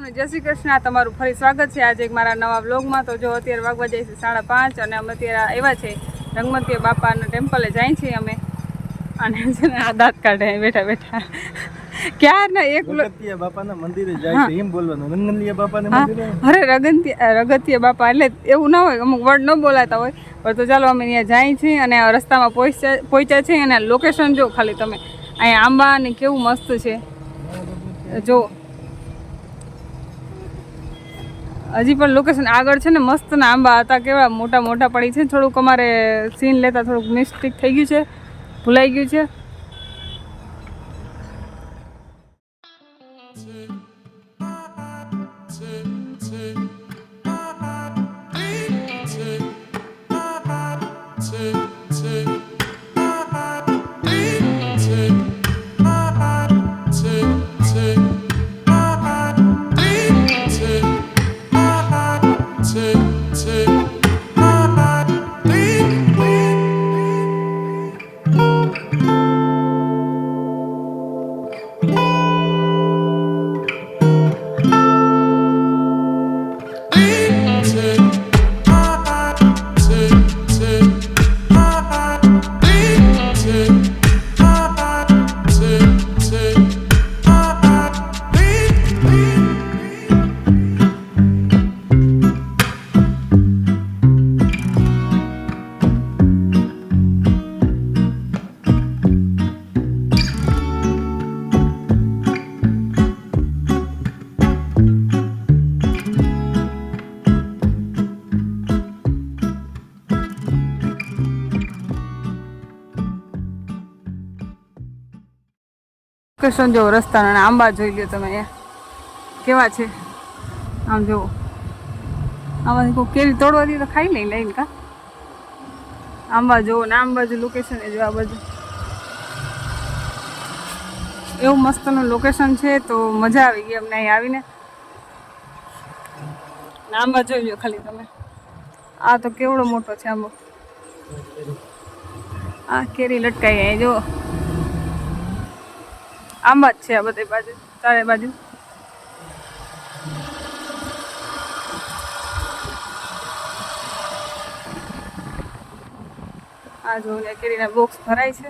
ને જય શ્રી કૃષ્ણ. તમારું ફરી સ્વાગત છે આજે મારા નવા વ્લોગમાં. તો જો અત્યારે વાગવા જાય છે 5:30 અને અમે અત્યારે આવ્યા છે રંગમતીય બાપાના ટેમ્પલે જાય છીએ અમે. અને છે ને આ દાંત કાઢે બેઠા બેઠા ક્યાં ને એક રગતિયા બાપાના મંદિરે જાય છે એમ બોલવાનું. રંગમતીયા બાપાના મંદિરે અરે રગતિયા બાપા એટલે એવું ના હોય, અમુક વર્ડ ન બોલાતા હોય. પણ તો ચાલો અમે ત્યાં જાય છીએ અને રસ્તામાં પહોંચ્યા છીએ. અને લોકેશન જો ખાલી તમે, અહીંયા આંબા ને કેવું મસ્ત છે જો. હજી પણ લોકેશન આગળ છે ને મસ્ત ના આંબા હતા, કેવા મોટા મોટા પડી છે. થોડુંક અમારે સીન લેતા થોડુંક મિસ્ટેક થઈ ગયું છે, ભૂલાઈ ગયું છે. લોકેશન જો રસ્તાના આંબા જોઈ લો તમે, અહીંયા કેવા છે આમ જુઓ. આમાંથી કોઈ કેરી તોડવાથી તો ખાઈ લઈને કા આંબા જુઓ ને આમ બાજુ લોકેશન જો આ બાજુ એવું મસ્તનું લોકેશન છે. તો મજા આવી ગઈ અમને અહીં આવીને. આંબા જોઈ લો ખાલી તમે, આ તો કેવડો મોટો છે આંબો. આ કેરી લટકાઈ અહીં જુઓ, આંબા જ છે આ બધી બાજુ, ચારે બાજુ. આ જો કેરીના બોક્સ ભરાય છે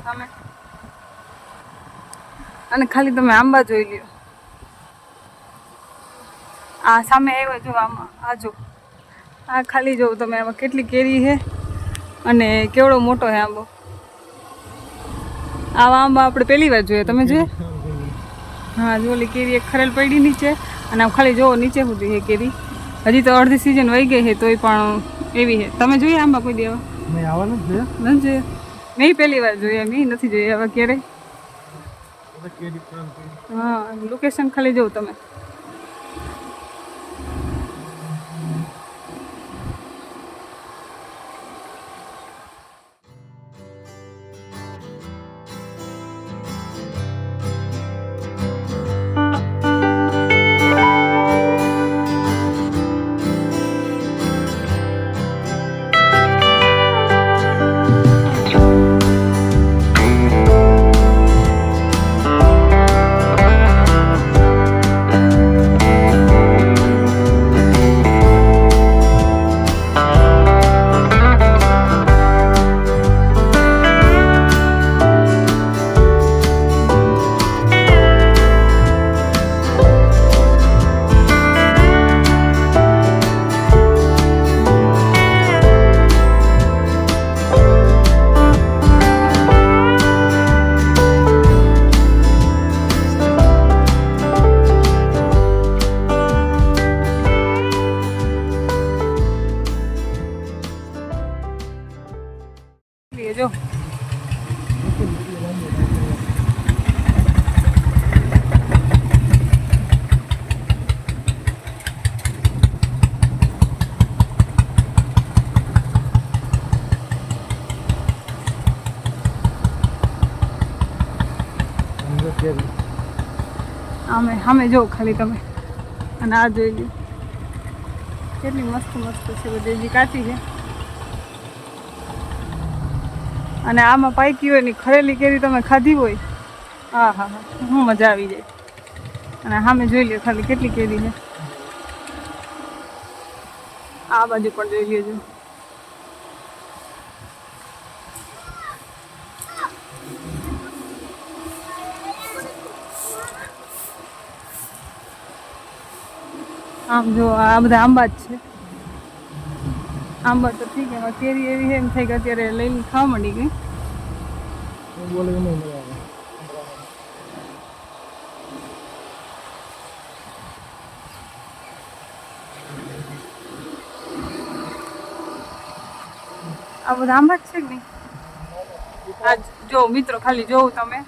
સામે. અને ખાલી તમે આંબા જોઈ લ્યો, આ સામે આવ્યો જો આમાં. આ જો આ ખાલી જોઉં તમે, આમાં કેટલી કેરી છે અને કેવડો મોટો છે આંબો. આવા આંબા આપણે પહેલી વાર જોઈએ. તમે જોઈએ? હા જો ઓલી કેરી એક ખરેલ પડી નીચે, અને આમ ખાલી જોવો નીચે સુધી છે કેરી. હજી તો અડધી સિઝન વહી ગઈ છે તોય પણ એવી છે. તમે જોઈએ આંબા કોઈ દેવા? મેં આવવાનું જ છે. નથી જોઈએ, મેં પહેલી વાર જોઈએ. મેં નથી જોઈએ હવે ક્યારેય. હા લોકેશન ખાલી જોઉં તમે. જો અમે જો ખાલી તમે. અને આ જોઈ લો કેટલી મસ્ત મસ્ત છે બધી, હજી કાચી છે. અને આમાં પાકી હોય ને ખરેલી કેરી તમે ખાધી હોય, હા હા હા, હું મજા આવી જાય. અને સામે જોઈ લ્યો ખાલી કેટલી કેરી છે. આ બાજુ પણ જોઈ લેજો. આમ જો આ બધા આંબા જ છે. આંબા તો ઠીક એમાં કેરી એવી છે એમ થઈ કે અત્યારે લઈને ખાવા માંડી ગઈ. બોલે એમ નહીં આવે. આ બધા આંબા જ છે કે નહીં? આ જો મિત્રો ખાલી જોવું તમે,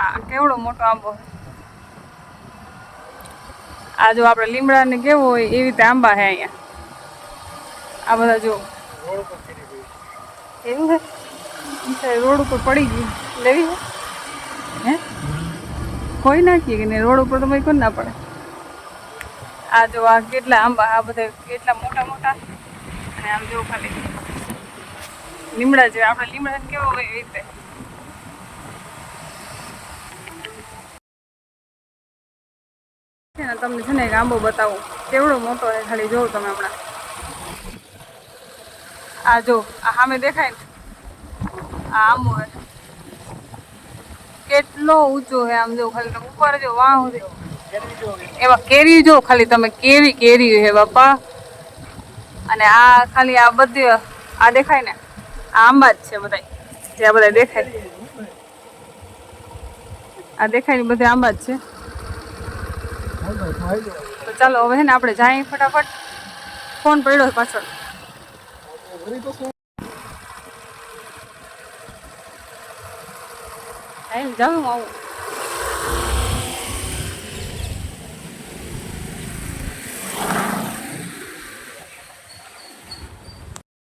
આ કેવડો મોટો આંબો. આ જો આપણે લીમડા ને કેવો હોય એવી રીતે આંબા છે અહીંયા. આ બધા જો એવું છે. રોડ ઉપર પડી ગયું લેવી છે હે? કોઈ નાખીએ કે નહીં રોડ ઉપર તો કોઈ ના પડે. આ જો આ કેટલા આંબા, આ બધા કેટલા મોટા મોટા. અને આમ જો ખાલી લીમડા છે, આપણે લીમડા કેવો હોય એવી રીતે. તમને છે ને એક આંબો બતાવું કેવડો મોટો છે, ખાલી જોઉં તમે હમણાં. આ જો આ સામે દેખાય ને આ આંબો છે, કેટલો ઊંચો છે. આમ જો ખાલી તમે ઉપર જો વાહ એમાં કેરી જો ખાલી તમે કેવી કેરી છે બાપા. અને આ ખાલી આ બધી આ દેખાય ને આ આંબા જ છે બધા, જે આ બધા દેખાય આ દેખાય ને બધા આંબા જ છે. તો ચાલો હવે છે ને આપણે જાય ફટાફટ. ફોન પડ્યો પાછળ. જાઉં આવું.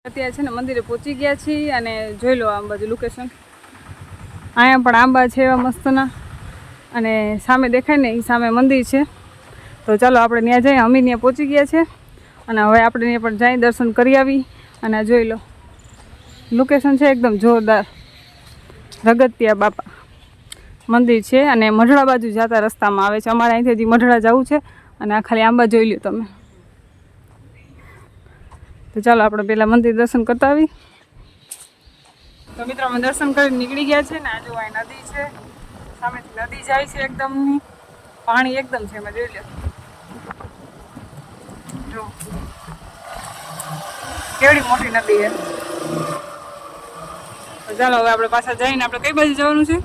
અત્યારે છે ને મંદિરે પહોંચી ગયા છીએ અને જોઈ લો આમ બાજુ લોકેશન. અહીંયા પણ આંબા છે એવા મસ્તના અને સામે દેખાય ને એ સામે મંદિર છે. તો ચાલો આપણે ત્યાં જઈએ. અમે ત્યાં પહોંચી ગયા છે અને હવે આપણે ત્યાં પણ જઈ દર્શન કરી આવી. અને જોઈ લો લોકેશન છે એકદમ જોરદાર. રગતિયા બાપા મંદિર છે અને મઢડા બાજુ જતા રસ્તામાં આવે છે. અમારે અહીંથી હજી મઢડા જવું છે અને આ ખાલી આંબા જોઈ લો તમે. તો ચાલો આપણે પહેલાં મંદિર દર્શન કરતા આવી. તો મિત્રો અમે દર્શન કરીને નીકળી ગયા છે ને આ જો આ નદી છે, સામેથી નદી જાય છે એકદમની. પાણી એકદમ છે એમાં જોઈ લો. જો કેવડી મોટી નદી છે. તો ચાલો હવે આપણે પાછા જઈને આપણે કઈ બાજુ જવાનું છે?